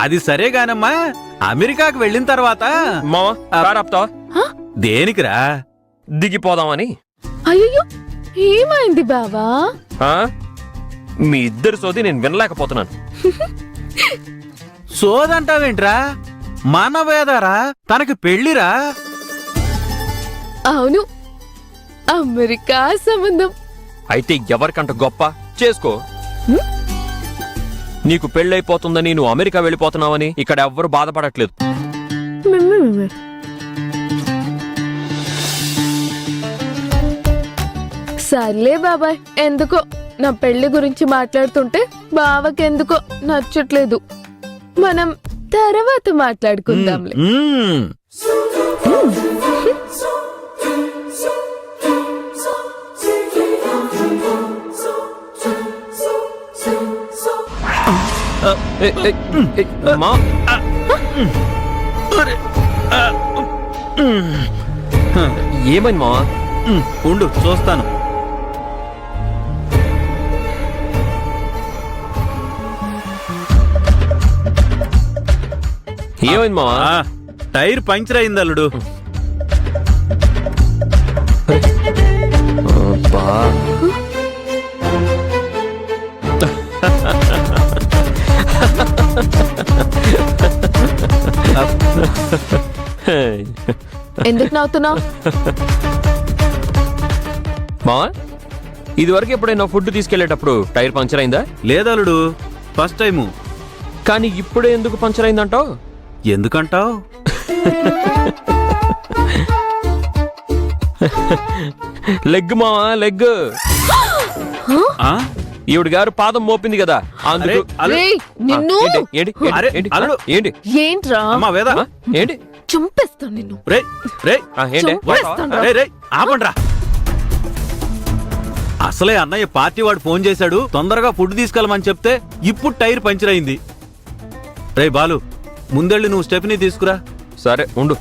అది సరేగానమ్మా, అమెరికాకు వెళ్ళిన తర్వాత మావా కార్ ఆపుతావా? దేనికిరా? దిగిపోదామని. అయ్యో ఏమైంది బావా? మీ ఇద్దరు సోది నేను వినలేకపోతున్నాను. సోదంటావేంట్రా? మన వేదారా, తనకి పెళ్లిరా. అవును, అమెరికా సంబంధం. అయితే ఎవరికంట గొప్ప చేసుకో. నీకు పెళ్ళైపోతుందని నువ్వు అమెరికా వెళ్ళిపోతున్నావని ఇక్కడ ఎవ్వరు బాధపడట్లేదు. సర్లే బాబాయ్, ఎందుకో నా పెళ్లి గురించి మాట్లాడుతుంటే బావకెందుకో నచ్చట్లేదు. మనం తర్వాత మాట్లాడుకుందాంలే. ఏమైంది మావా? ఉండు చూస్తాను. ఏమైంది మావా? టైర్ పంచర్ అయింది అల్లుడు. ఎందుకు నవ్వుతున్నావు? మావా, ఇది వరకు ఎప్పుడైనా ఫుడ్ తీసుకెళ్లేటప్పుడు టైర్ పంచర్ అయిందా? లేదల్లుడు, ఫస్ట్ టైము. కానీ ఇప్పుడే ఎందుకు పంచర్ అయిందంటావు? ఎందుకంటావు? లెగ్ మావా, లెగ్. ఈవిడ గారు పాదం మోపింది కదా అందుకు. నిన్ను ఏంట్రా? ఏంటి? చంపేస్తాను నిన్ను. ఆపండ్రా. అసలే అన్నయ్య పార్టీ వాడు ఫోన్ చేశాడు, తొందరగా ఫుడ్ తీసుకెళ్ళమని చెప్తే ఇప్పుడు టైర్ పంచర్ అయింది. రే బాలు, ముందెళ్ళి నువ్వు స్టెఫ్ని తీసుకురా. సరే ఉండు.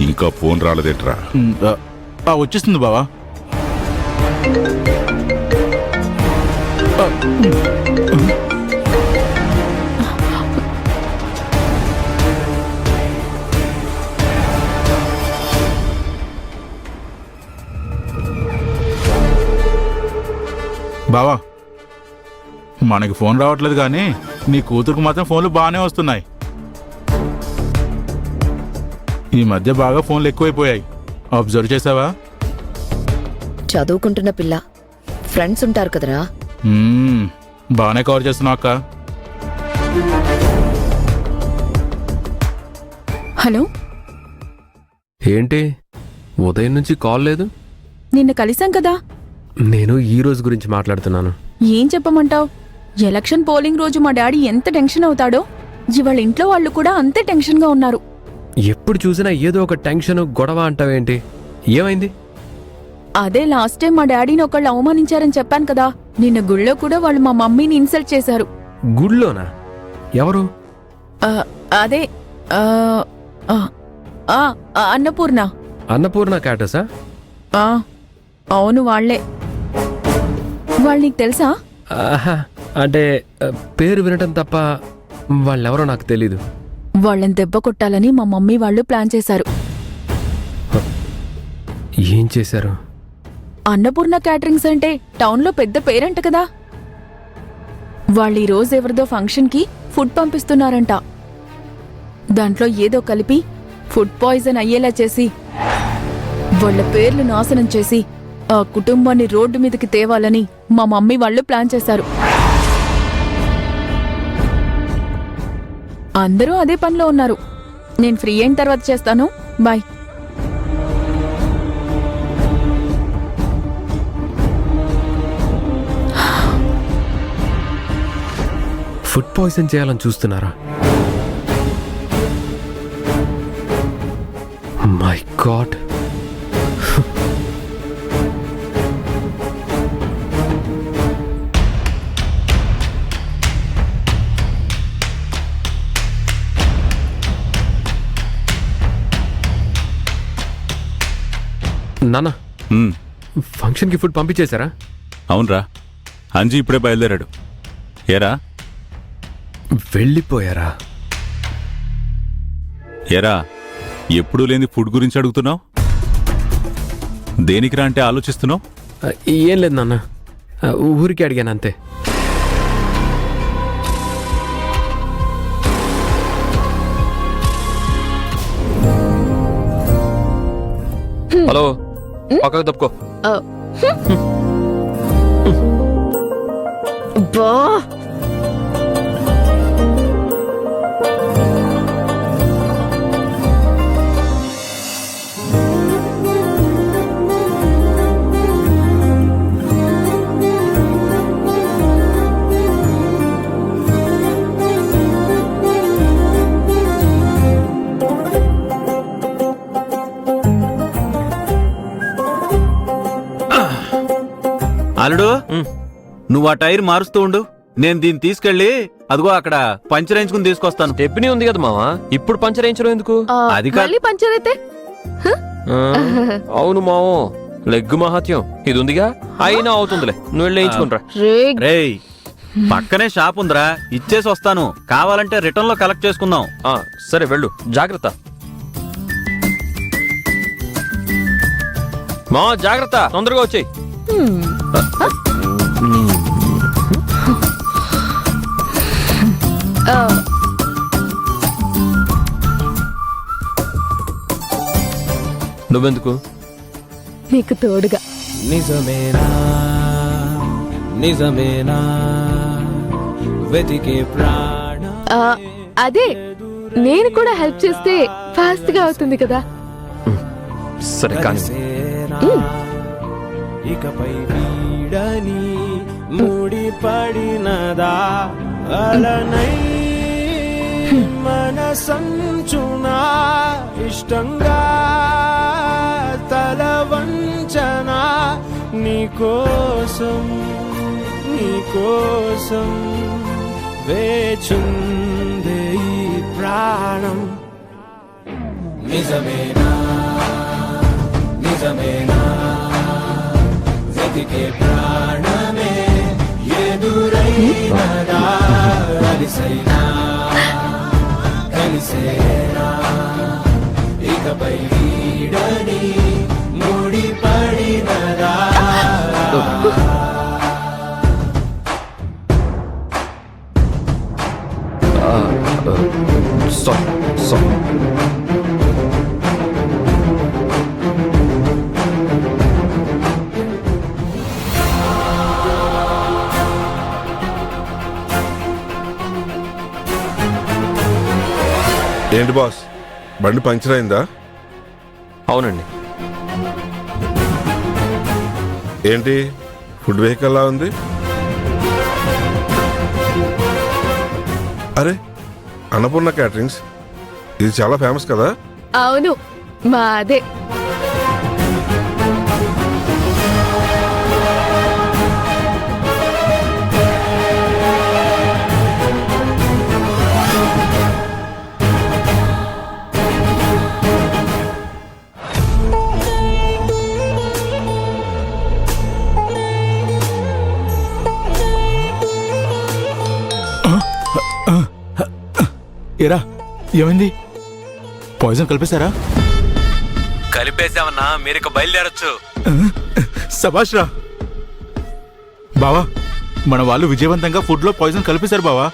ఇంకా ఫోన్ రాలేదేట్రా? వచ్చేస్తుంది బావా. బావా, మనకి ఫోన్ రావట్లేదు కానీ నీ కూతురుకు మాత్రం ఫోన్లు బాగానే వస్తున్నాయి. ఈ మధ్య బాగా ఫోన్లు ఎక్కువైపోయాయి. అబ్జర్వ్ చేసావా? చదువుకుంటున్న పిల్ల, ఫ్రెండ్స్ ఉంటారు కదరా. బాగానే కవర్ చేస్తున్నావు అక్క. హలో, ఏంటి ఉదయం నుంచి కాల్ లేదు? నిన్న కలిసాం కదా. నేను ఈ రోజు గురించి మాట్లాడుతున్నాను. ఏం చెప్పమంటావ్? ఎలక్షన్ పోలింగ్ రోజు మా డాడీ ఎంత టెన్షన్ అవుతాడో ఇవాళ ఇంట్లో వాళ్ళు కూడా అంతే టెన్షన్గా ఉన్నారు. ఎప్పుడు చూసినా ఏదో ఒక టెన్షన్, గొడవ అంటావేంటి? ఏమైంది? అదే లాస్ట్ టైం మా డాడీని ఒకళ్ళు అవమానించారని చెప్పాను కదా. నిన్న గుళ్ళో కూడా వాళ్ళు మా మమ్మీని ఇన్సల్ట్ చేశారు. గుళ్ళోనా? ఎవరు? అదే అన్నపూర్ణ. అన్నపూర్ణ క్యాటసా? అవును, వాళ్లే. వాళ్ళు నీకు తెలుసా? అంటే పేరు వినటం తప్ప వాళ్ళెవరో నాకు తెలీదు. వాళ్ళని దెబ్బ కొట్టాలని మా మమ్మీ వాళ్ళు ప్లాన్ చేశారు. ఏం చేశారు? అన్నపూర్ణ క్యాటరింగ్స్ అంటే టౌన్లో పెద్ద పేరంట కదా. వాళ్ళు ఈ రోజు ఎవరిదో ఫంక్షన్కి ఫుడ్ పంపిస్తున్నారంట. దాంట్లో ఏదో కలిపి ఫుడ్ పాయిజన్ అయ్యేలా చేసి వాళ్ళ పేర్లు నాశనం చేసి ఆ కుటుంబాన్ని రోడ్డు మీదకి తేవాలని మా మమ్మీ వాళ్ళు ప్లాన్ చేశారు. అందరూ అదే పనిలో ఉన్నారు. నేను ఫ్రీ అయిన తర్వాత చేస్తాను. బాయ్. ఫుడ్ పాయిజన్ చేయాలని చూస్తున్నారా? My God. నాన్న, ఫంక్షన్కి ఫుడ్ పంపించేశారా? అవునరా, అంజీ ఇప్పుడే బయలుదేరాడు. ఏరా వెళ్ళిపోయారా? ఏరా ఎప్పుడూ లేని ఫుడ్ గురించి అడుగుతున్నావు? దేనికిరా అంటే ఆలోచిస్తున్నావు? ఏం లేదు నాన్న, ఊరికి అడిగాను అంతే. హలో, పక్కకు తప్పుకో. బా అల్లుడు, నువ్వు ఆ టైర్ మారుస్తూ ఉండు, నేను దీన్ని తీసుకెళ్లి అదిగో అక్కడ పంచర్ వేయించుకుని తీసుకొస్తాను. స్టెప్నీ ఉంది కదా మావా, ఇప్పుడు పంచర్ వేయించడం ఎందుకు? అది కాదు. మళ్ళీ పంచర్ అయితే ఆ, అవును మావో, లెగ్ మహాత్యం ఇది ఉందిగా, అయినా అవుతుందిలే, నువ్వు వెళ్ళి వేయించుకుంటా. రేయ్, పక్కనే షాప్ ఉందిరా, ఇచ్చేసి వస్తాను. కావాలంటే రిటర్న్ లో కలెక్ట్ చేసుకుందాం. సరే వెళ్ళు, జాగ్రత్త మా, జాగ్రత్త, తొందరగా వచ్చేయి. నువ్వెందుకు? నీకు తోడుగా. నిజమేనా నిజమేనా వెతికే ప్రాణ అదే, నేను కూడా హెల్ప్ చేస్తే ఫాస్ట్ గా అవుతుంది కదా. సరే కానీ ఇకపై వీడని ముడి పడినదా అలనై మనసంచునా ఇష్టంగా తల వంచనా నీకోసం నీకోసం వేచుందే ఈ ప్రాణం. నిజమేనా నిజమేనా వెతికే ప్రాణమే ఎదురైనదా కలిసైనా కలిసేనా ఇకపై వీడని ముడి పడినదా. ఏంటి బాస్, బండి పంచర్ అయిందా? అవునండి. ఏంటి ఫుడ్ వెహికల్ లా ఉంది? అరే, అన్నపూర్ణ క్యాటరింగ్స్, ఇది చాలా ఫేమస్ కదా? అవును, మాదే. ఏరా ఏమైంది? పాయిజన్ కలిపేశారా? కలిపేసామన్నా, మీరు ఇక బయలుదేరొచ్చు. సభాష్ రా బావా, మన వాళ్ళు విజయవంతంగా ఫుడ్ లో పాయిజన్ కలిపేశారు బావా.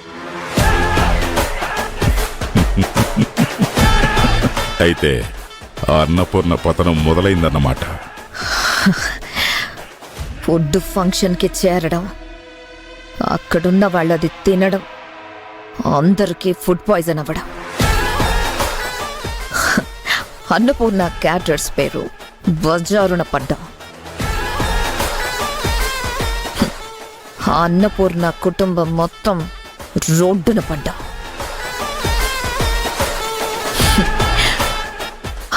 అయితే ఆ అన్నపూర్ణ పతనం మొదలైందన్నమాట. ఫుడ్ ఫంక్షన్కి చేరడం, అక్కడున్న వాళ్ళది తినడం, అందరికీ ఫుడ్ పాయిజన్ అవ్వడం. అన్నపూర్ణ క్యాటర్స్ పేరు బజారున పడ్డం. ఆ అన్నపూర్ణ కుటుంబం మొత్తం రోడ్డున పడ్డం.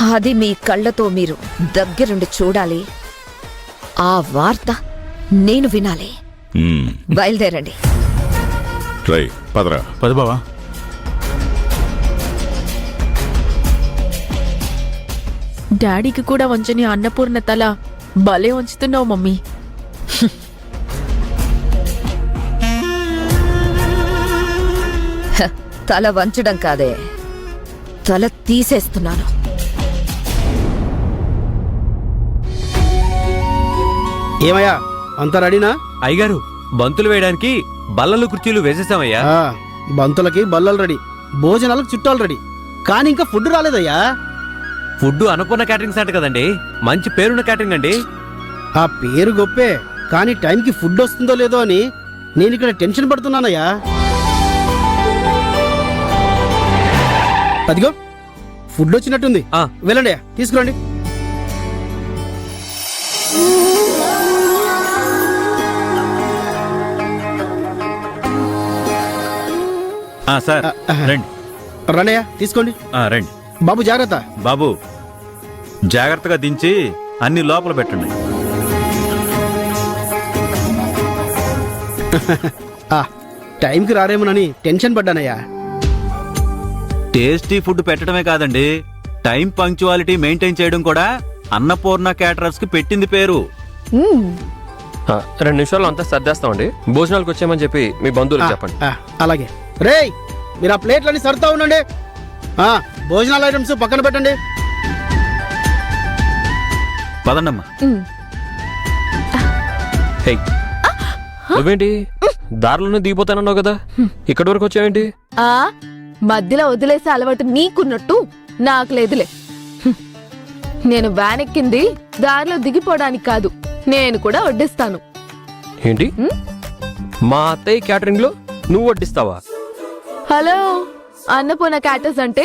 అది మీ కళ్ళతో మీరు దగ్గరుండి చూడాలి. ఆ వార్త నేను వినాలి. బయలుదేరండి. రై పదరా. పద బావా. డాడీకి కూడా వంచని అన్నపూర్ణ తల భలే వంచుతున్నావు మమ్మీ. తల వంచడం కాదే, తల తీసేస్తున్నాను. ఏమయ్యా అంతా రెడీనా? అయ్యగారు బంతులు వేయడానికి బల్లలు కుర్చీలు వేసేసామయ్యా. బంతులకి బల్లలు రెడీ, భోజనాలకు చుట్టాలు రెడీ, కానీ ఇంకా ఫుడ్ రాలేదయ్యా. ఫుడ్ అన్నపూర్ణ క్యాటరింగ్ సెంటర్ కదండి, మంచి పేరున్న క్యాటరింగ్ అండి. ఆ పేరు గొప్పే, కానీ టైంకి ఫుడ్ వస్తుందో లేదో అని నేను ఇక్కడ టెన్షన్ పడుతున్నానయ్యా. అదిగో ఫుడ్ వచ్చినట్టుంది. వెళ్ళండి, తీసుకురండి. సార్ రండి. రండయ్యా, తీసుకోండి. రండి బాబు జాగ్రత్త. బాబు జాగ్రత్తగా దించి అన్ని లోపల పెట్టండి. టైంకి రారేమోనని టెన్షన్ పడ్డానయ్యా. టేస్టీ ఫుడ్ పెట్టడమే కాదండి, టైం పంక్చువాలిటీ మెయింటైన్ చేయడం కూడా అన్నపూర్ణ క్యాటరర్స్ కి పెట్టింది పేరు. 2 నిమిషాల్లో అంతా సర్దేస్తామండి. భోజనాలకు వచ్చామని చెప్పి మీ బంధువులకు చెప్పండి. అలాగే. రేయ్, మీరు ఆ ప్లేట్లన్నీ సర్దుతా ఉండండి. భోజనాల ఐటమ్స్ పక్కన పెట్టండి. పదండమ్మా. హే, నువ్వేంటి దారిలోనే దిగిపోతానన్నావు కదా, ఇక్కడి వరకు వచ్చావేంటి? మధ్యలో వదిలేసే అలవాటు నీకున్నట్టు నాకు లేదులే. నేను వ్యాన్ ఎక్కింది దారిలో దిగిపోవడానికి కాదు, నేను కూడా వడ్డిస్తాను. ఏంటి, మా అత్తయ్య క్యాటరింగ్ లో నువ్వు వడ్డిస్తావా? హలో, అన్నపూర్ణ క్యాటర్స్ అంటే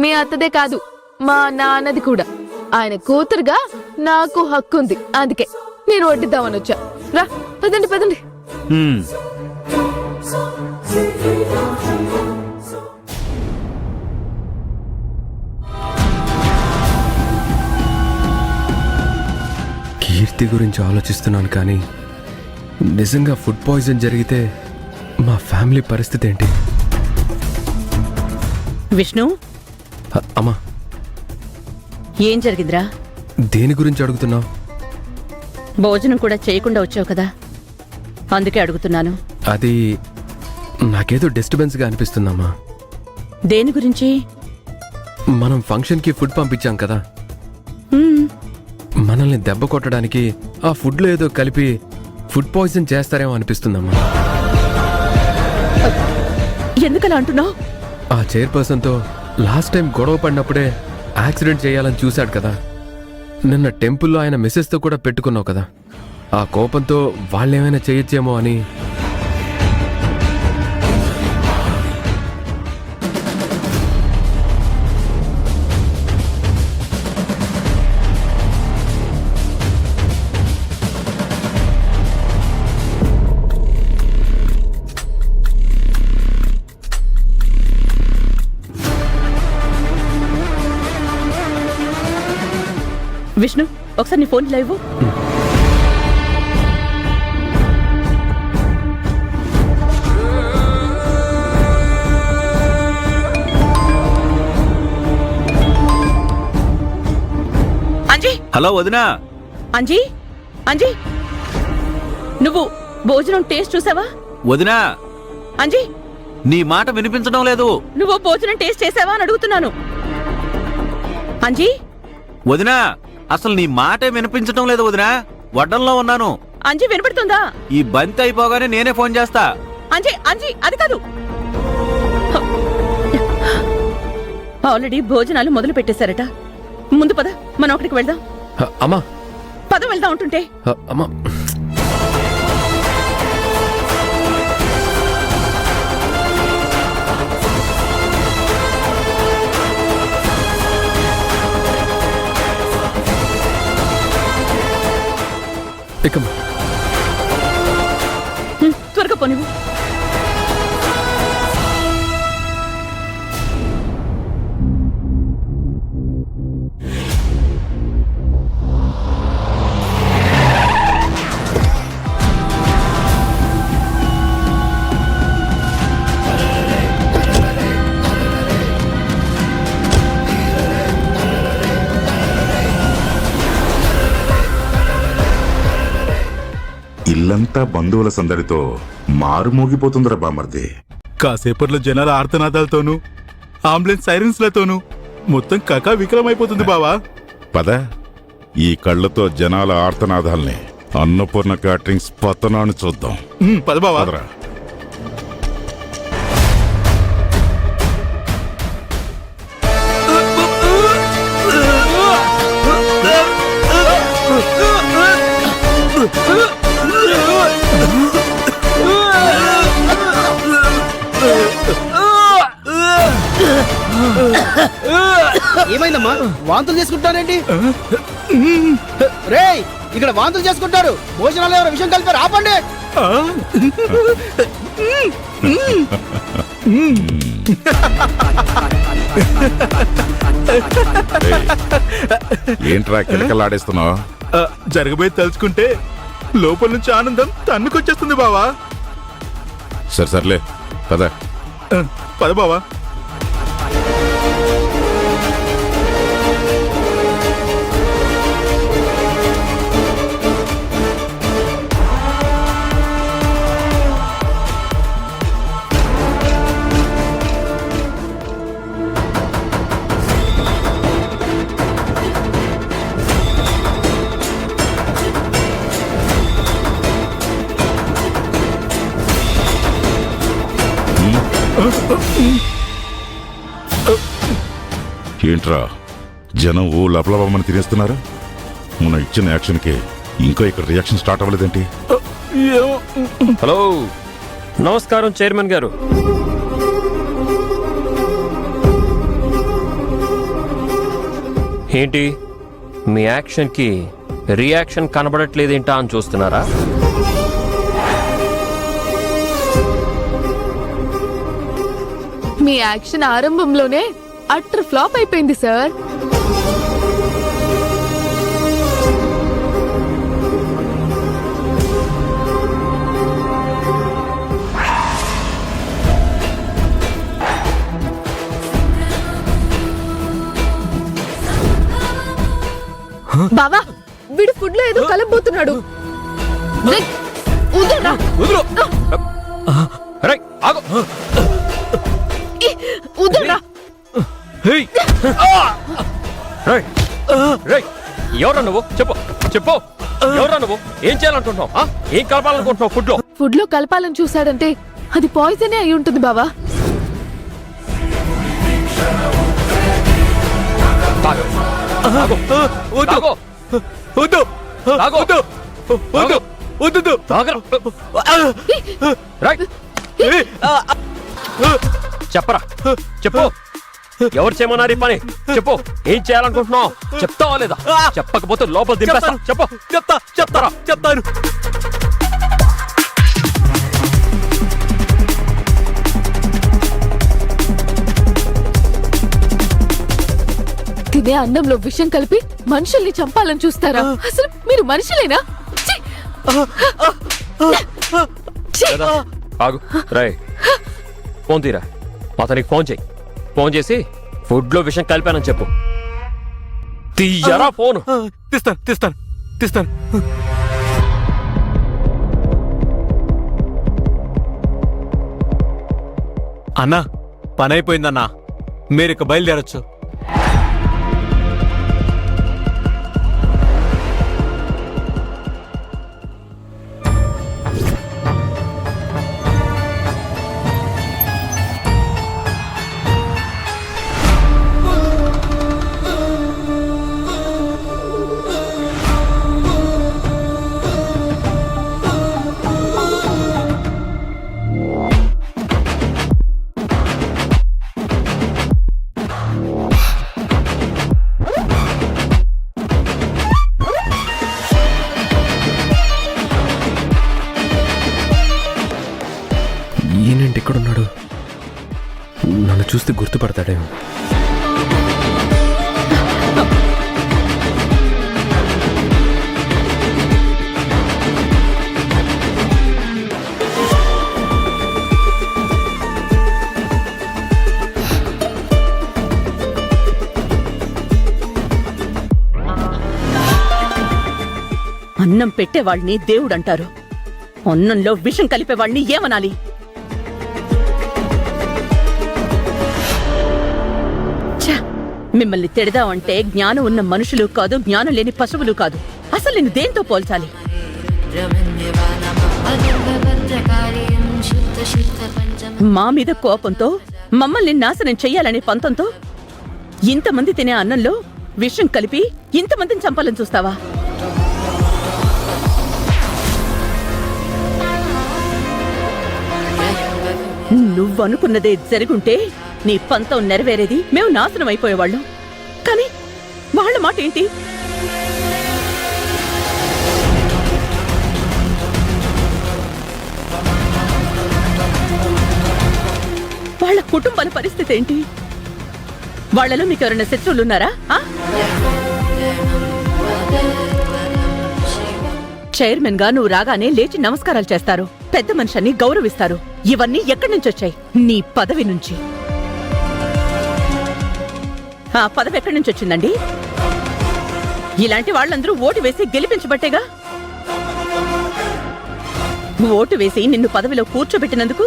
మీ అత్తదే కాదు, మా నాన్నది కూడా. ఆయన కూతురుగా నాకు హక్కు ఉంది, అందుకే నేను వడ్డిద్దామని వచ్చా. రా, పదండి పదండి. కీర్తి గురించి ఆలోచిస్తున్నాను, కానీ నిజంగా ఫుడ్ పాయిజన్ జరిగితే మా ఫ్యామిలీ పరిస్థితి ఏంటి? విష్ణు, అమ్మా ఏం జరిగిందిరా? దేని గురించి అడుగుతున్నావు? భోజనం కూడా చేయకుండా వచ్చావు కదా, అందుకే అడుగుతున్నాను. అది నాకేదో డిస్టర్బెన్స్గా అనిపిస్తుందమ్మా. దేని గురించి? మనం ఫంక్షన్కి ఫుడ్ పంపించాం కదా, మనల్ని దెబ్బ కొట్టడానికి ఆ ఫుడ్లో ఏదో కలిపి ఫుడ్ పాయిజన్ చేస్తారేమో అనిపిస్తుందమ్మా. ఎందుకలా అంటున్నావు? ఆ చైర్పర్సన్తో లాస్ట్ టైం గొడవ పడినప్పుడే యాక్సిడెంట్ చేయాలని చూశాడు కదా, నిన్న టెంపుల్లో ఆయన మిస్సెస్తో కూడా పెట్టుకున్నావు కదా, ఆ కోపంతో వాళ్ళేమైనా చేయొచ్చేమో అని. విష్ణు, ఒకసారి నీ ఫోన్ లైవ్. అంజీ. హలో వదినా. అంజీ, అంజీ, నువ్వు భోజనం టేస్ట్ చూసావా? వదినా, అంజీ, నీ మాట వినిపించడం లేదు. నువ్వు భోజనం టేస్ట్ చేసావా అని అడుగుతున్నాను. అంజీ. వదినా, అసలు నీ మాటే వినిపించడం లేదు వదినా, వడ్డంలో ఉన్నాను. అంజీ, వినపడుతుందా? ఈ బంతి అయిపోగానే నేనే ఫోన్ చేస్తా. అంజీ, అంజీ, అది కాదు. ఆల్రెడీ భోజనాలు మొదలు పెట్టేశారట. ముందు పద, మనం అక్కడికి వెళ్దాం. అమ్మా, పద వెళ్దాం ఉంటుంటే. అమ్మా, త్వరగా పోనివ్వు. ఇల్లంతా బంధువుల సందడితో మారుమోగిపోతుందిరా బామర్ది. కాసేపట్లో జనాల ఆర్తనాదాలతోనూ అంబులెన్స్ సైరన్స్లతోనూ మొత్తం కకా వికలమైపోతుంది బావా. పద, ఈ కళ్ళతో జనాల ఆర్తనాదాల్ని, అన్నపూర్ణ క్యాటరింగ్స్ పతనాన్ని చూద్దాం. పద బావా. పదరా. ఏమైందమ్మా? వాంతులు చేసుకుంటారేంటి? రేయ్, ఇక్కడ వాంతులు చేసుకుంటారు. భోజనాలు ఎవరో విషయం కలిపారు, ఆపండి. ఏంట్రా కిలకలాడేస్తున్నావు? జరగబోయే తలుచుకుంటే లోపల నుంచి ఆనందం తన్నుకొచ్చేస్తుంది బావా. సర్లే పద. పద బావా. ఏంట్రా జనం ఓ లపలబమ్మని తినేస్తున్నారు? మనం ఇచ్చిన యాక్షన్కి ఇంకా ఇక్కడ రియాక్షన్ స్టార్ట్ అవ్వలేదేంటి? హలో, నమస్కారం చైర్మన్ గారు. ఏంటి మీ యాక్షన్కి రియాక్షన్ కనబడట్లేదేంటా అని చూస్తున్నారా? మీ యాక్షన్ ఆరంభంలోనే అట్టర్ ఫ్లాప్ అయిపోయింది సార్. బావా, వీడు ఫుడ్ లో ఏదో కలబోతున్నాడు. ఎవరా నువ్వు? చెప్పు చెప్పు, ఎవరా నువ్వు? ఏం చేయాలనుకుంటున్నావు? ఏం కలపాలనుకుంటున్నావు ఫుడ్ లో? ఫుడ్ లో కలపాలని చూసాడంటే అది పాయిజనే అయి ఉంటుంది బావా. చెప్పరా, చెప్పు. ఎవరు చేయమన్నారు ఈ పని? చెప్పు, ఏం చేయాలనుకుంటున్నావు? చెప్తావా లేదా? చెప్పకపోతే లోపల దింపేస్తా. చెప్పు. చెప్తాను. తినే అన్నంలో విషం కలిపి మనుషుల్ని చంపాలని చూస్తారా? అసలు మీరు మనుషులేనా? ఆగు. రై, ఫోన్ తీరా. అతనికి ఫోన్ చేయి. ఫోన్ చేసి ఫుడ్ లో విషయం కలిపానని చెప్పు. తీయరా ఫోన్. తీస్తాను. అన్నా, పని అయిపోయిందన్నా. మీరు ఇక బయలుదేరొచ్చు. ఈయనంటే ఎక్కడున్నాడు? నన్ను చూస్తే గుర్తుపడతాడేమో. అన్నం పెట్టేవాళ్ళని దేవుడంటారు. అన్నంలో విషం కలిపే వాళ్ళని ఏమనాలి? ఛ! మిమ్మల్ని తిడదామంటే జ్ఞానం ఉన్న మనుషులు కాదు, జ్ఞానం లేని పశువులు కాదు. అసలు నేను దేంతో పోల్చాలి? మా మీద కోపంతో, మమ్మల్ని నాశనం చెయ్యాలనే పంతంతో ఇంతమంది తినే అన్నంలో విషం కలిపి ఇంతమందిని చంపాలని చూస్తావా? నువ్వనుకున్నదే జరుగుంటే నీ పంతం నెరవేరేది, మేము నాశనం అయిపోయేవాళ్ళం. కానీ వాళ్ళ మాట ఏంటి? వాళ్ళ కుటుంబాల పరిస్థితి ఏంటి? వాళ్లలో మీకు ఎవరైనా శత్రువులున్నారా? చైర్మన్ గా నువ్వు రాగానే లేచి నమస్కారాలు చేస్తారు, పెద్ద మనిషిని గౌరవిస్తారు. ఇవన్నీ ఎక్కడి నుంచి వచ్చాయి? నీ పదవి నుంచి. ఆ పదవి ఎక్కడి నుంచి వచ్చిందండి? ఇలాంటి వాళ్ళందరూ ఓటు వేసి గెలిపించబట్టేగా. ఓటు వేసి నిన్ను పదవిలో కూర్చోబెట్టినందుకు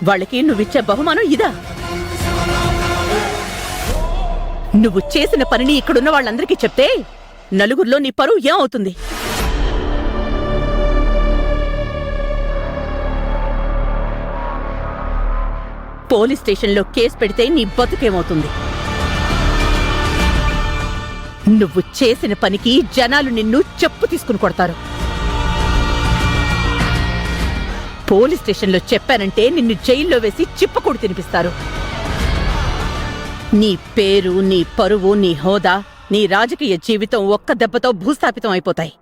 వాళ్ళకి నువ్విచ్చే బహుమానం ఇదా? నువ్వు చేసిన పనిని ఇక్కడున్న వాళ్ళందరికీ చెప్తే నలుగురిలో నీ పరువు ఏమవుతుంది? పోలీస్ స్టేషన్లో కేసు పెడితే నీ బతుకేమవుతుంది? నువ్వు చేసిన పనికి జనాలు నిన్ను చెప్పు తీసుకుని కొడతారు. పోలీస్ స్టేషన్లో చెప్పానంటే నిన్ను జైల్లో వేసి చిప్పకూడు తినిపిస్తారు. నీ పేరు, నీ పరువు, నీ హోదా, నీ రాజకీయ జీవితం ఒక్క దెబ్బతో భూస్థాపితం అయిపోతాయి.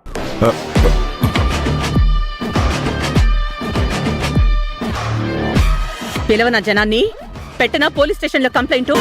పిలవన జనాన్ని, పెట్టనా పోలీస్ స్టేషన్లో కంప్లైంట్?